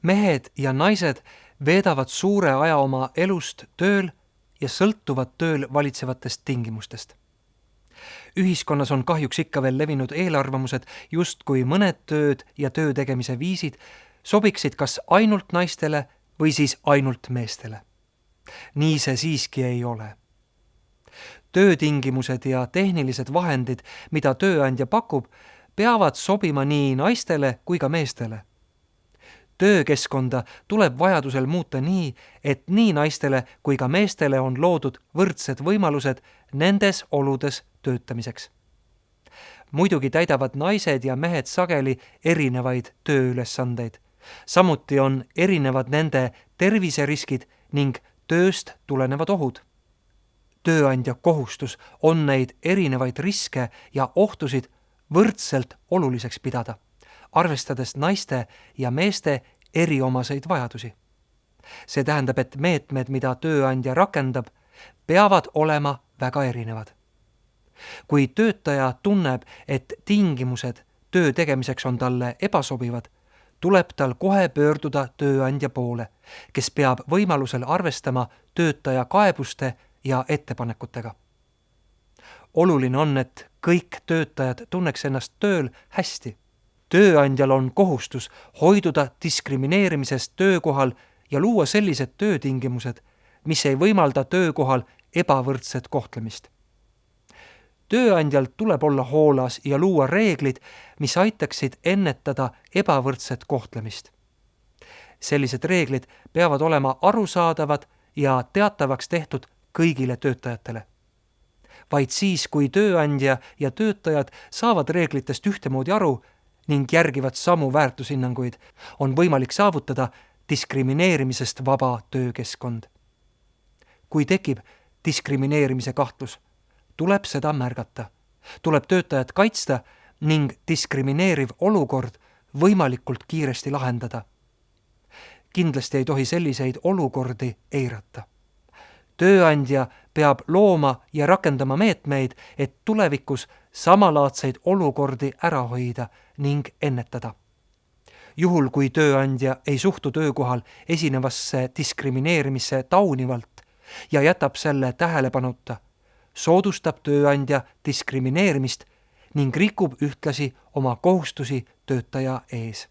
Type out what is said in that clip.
Mehed ja naised veedavad suure aja oma elust tööl ja sõltuvad tööl valitsevatest tingimustest. Ühiskonnas on kahjuks ikka veel levinud eelarvamused, justkui mõned tööd ja töö tegemise viisid sobiksid kas ainult naistele või siis ainult meestele. Nii see siiski ei ole. Töötingimused ja tehnilised vahendid, mida tööandja pakub, peavad sobima nii naistele kui ka meestele. Töökeskkonda tuleb vajadusel muuta nii, et nii naistele kui ka meestele on loodud võrdsed võimalused nendes oludes töötamiseks. Muidugi täidavad naised ja mehed sageli erinevaid tööülesandeid. Samuti on erinevad nende terviseriskid ning tööst tulenevad ohud. Tööandja kohustus on neid erinevaid riske ja ohtusid võrdselt oluliseks pidada, arvestades naiste ja meeste eriomaseid vajadusi. See tähendab, et meetmed, mida tööandja rakendab, peavad olema väga erinevad. Kui töötaja tunneb, et tingimused töö tegemiseks on talle ebasobivad, tuleb tal kohe pöörduda tööandja poole, kes peab võimalusel arvestama töötaja kaebuste ja ettepanekutega. Oluline on, et kõik töötajad tunneks ennast tööl hästi. Tööandjal on kohustus hoiduda diskrimineerimisest töökohal ja luua sellised töötingimused, mis ei võimalda töökohal ebavõrdset kohtlemist. Tööandjal tuleb olla hoolas ja luua reeglid, mis aitaksid ennetada ebavõrdset kohtlemist. Sellised reeglid peavad olema arusaadavad ja teatavaks tehtud kõigile töötajatele. Vaid siis, kui tööandja ja töötajad saavad reeglitest ühtemoodi aru ning järgivad samu väärtushinnanguid, on võimalik saavutada diskrimineerimisest vaba töökeskkond. Kui tekib diskrimineerimise kahtlus, tuleb seda märgata. Tuleb töötajat kaitsta ning diskrimineeriv olukord võimalikult kiiresti lahendada. Kindlasti ei tohi selliseid olukordi eirata. Tööandja peab looma ja rakendama meetmeid, et tulevikus samalaadseid olukordi ära hoida ning ennetada. Juhul, kui tööandja ei suhtu töökohal esinevasse diskrimineerimisse taunivalt ja jätab selle tähelepanuta, soodustab tööandja diskrimineerimist ning rikub ühtlasi oma kohustusi töötaja ees.